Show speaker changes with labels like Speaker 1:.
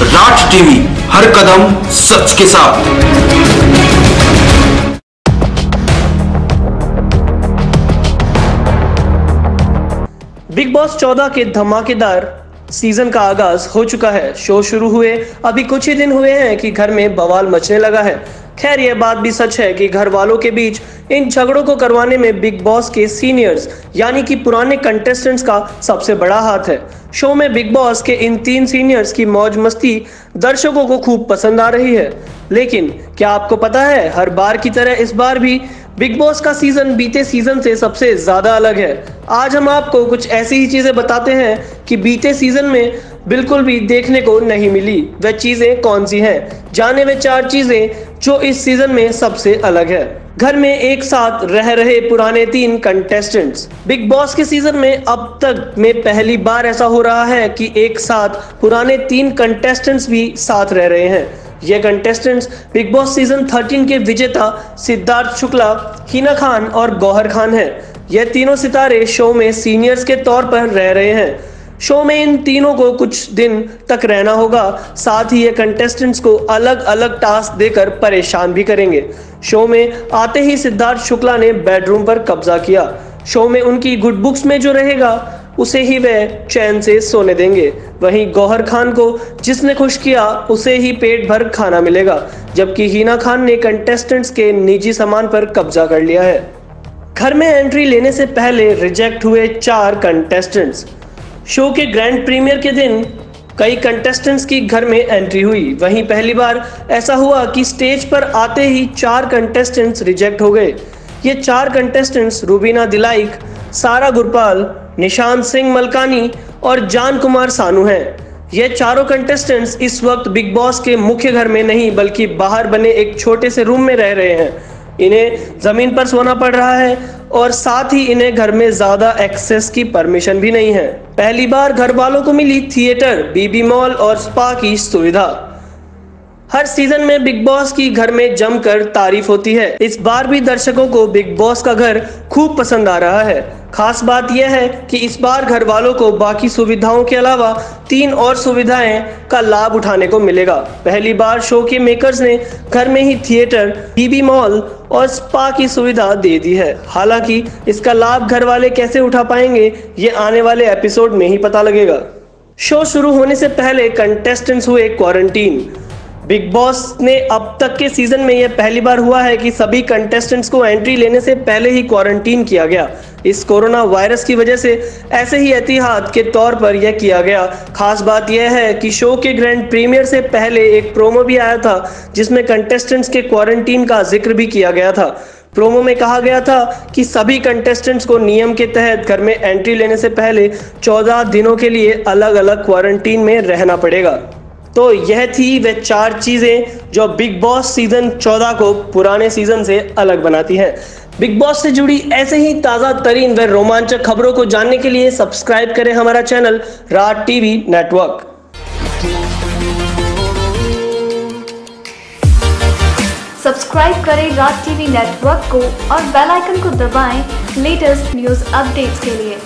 Speaker 1: राज TV, हर कदम सच के साथ।
Speaker 2: Big boss 14 के धमाकेदार सीजन का आगाज हो चुका है। शो शुरू हुए अभी कुछ ही दिन हुए हैं कि घर में बवाल मचने लगा है। खैर, यह बात भी सच है कि घर वालों के बीच इन झगड़ों को करवाने में बिग बॉस के सीनियर्स यानी कि पुराने कंटेस्टेंट्स का सबसे बड़ा हाथ है। शो में बिग बॉस के इन 3 सीनियर्स की मौज मस्ती दर्शकों को खूब पसंद आ रही है। लेकिन क्या आपको पता है, हर बार की तरह इस बार भी बिग बॉस का सीजन बीते सीजन से सबसे ज्यादा अलग है। आज हम आपको कुछ ऐसी ही चीजें बताते हैं कि बीते सीजन में बिल्कुल भी देखने को नहीं मिली। वह चीजें कौन सी हैं? जाने वे 4 चीजें जो इस सीजन में सबसे अलग है। घर में एक साथ रह रहे पुराने 3 कंटेस्टेंट्स। बिग बॉस के सीजन में अब तक में पहली बार ऐसा हो रहा है कि एक साथ पुराने 3 कंटेस्टेंट्स भी साथ रह रहे हैं। ये कंटेस्टेंट्स बिग बॉस सीजन 13 के विजेता सिद्धार्थ शुक्ला, हिना खान और गौहर खान हैं। ये तीनों सितारे शो में सीनियर्स के तौर पर रह रहे हैं। शो में इन तीनों को कुछ दिन तक रहना होगा। साथ ही ये कंटेस्टेंट्स को अलग अलग टास्क देकर परेशान भी करेंगे। शो में आते ही सिद्धार्थ शुक्ला ने बेडरूम पर कब्जा किया। शो में उनकी गुड बुक्स में जो रहेगा उसे ही वह चैन से सोने देंगे। वहीं गौहर खान को जिसने खुश किया उसे ही पेट भर खाना मिलेगा, जबकि हिना खान ने कंटेस्टेंट्स के निजी सामान पर कब्जा कर लिया है। घर में एंट्री लेने से पहले रिजेक्ट हुए 4 कंटेस्टेंट्स। शो के ग्रैंड प्रीमियर के दिन कई कंटेस्टेंट्स की घर में एंट्री हुई। वहीं पहली बार ऐसा हुआ कि स्टेज पर आते ही 4 कंटेस्टेंट्स रिजेक्ट हो गए। ये 4 कंटेस्टेंट्स रुबीना दिलाइक, सारा गुरपाल, निशांत सिंह मलकानी और जान कुमार सानू हैं। ये चारों कंटेस्टेंट्स इस वक्त बिग बॉस के मुख्य घर में नहीं बल्कि बाहर बने एक छोटे से रूम में रह रहे हैं। इन्हें जमीन पर सोना पड़ रहा है और साथ ही इन्हें घर में ज्यादा एक्सेस की परमिशन भी नहीं है। पहली बार घर वालों को मिली थिएटर, बीबी मॉल और स्पा की सुविधा। हर सीजन में बिग बॉस की घर में जमकर तारीफ होती है। इस बार भी दर्शकों को बिग बॉस का घर खूब पसंद आ रहा है। खास बात यह है कि इस बार घर वालों को बाकी सुविधाओं के अलावा 3 और सुविधाएं का लाभ उठाने को मिलेगा। पहली बार शो के मेकर्स ने घर में ही थिएटर, बीबी मॉल और स्पा की सुविधा दे दी है। हालांकि इसका लाभ घर वाले कैसे उठा पाएंगे ये आने वाले एपिसोड में ही पता लगेगा। शो शुरू होने से पहले कंटेस्टेंट्स हुए क्वारंटीन। बिग बॉस ने अब तक के सीजन में यह पहली बार हुआ है कि सभी कंटेस्टेंट्स को एंट्री लेने से पहले ही क्वारंटीन किया गया। इस कोरोना वायरस की वजह से ऐसे ही एहतियात के तौर पर यह किया गया। खास बात यह है कि शो के ग्रैंड प्रीमियर से पहले एक प्रोमो भी आया था जिसमें कंटेस्टेंट्स के क्वारंटीन का जिक्र भी किया गया था। प्रोमो में कहा गया था कि सभी कंटेस्टेंट्स को नियम के तहत घर में एंट्री लेने से पहले 14 दिनों के लिए अलग अलग क्वारंटीन में रहना पड़ेगा। तो यह थी वे 4 चीजें जो बिग बॉस सीजन 14 को पुराने सीजन से अलग बनाती हैं। बिग बॉस से जुड़ी ऐसे ही ताज़ा तरीन व रोमांचक खबरों को जानने के लिए सब्सक्राइब करें हमारा चैनल राज टीवी नेटवर्क।
Speaker 3: सब्सक्राइब करें राज टीवी नेटवर्क को और बेल आइकन को दबाएं लेटेस्ट न्यूज अपडेट्स के लिए।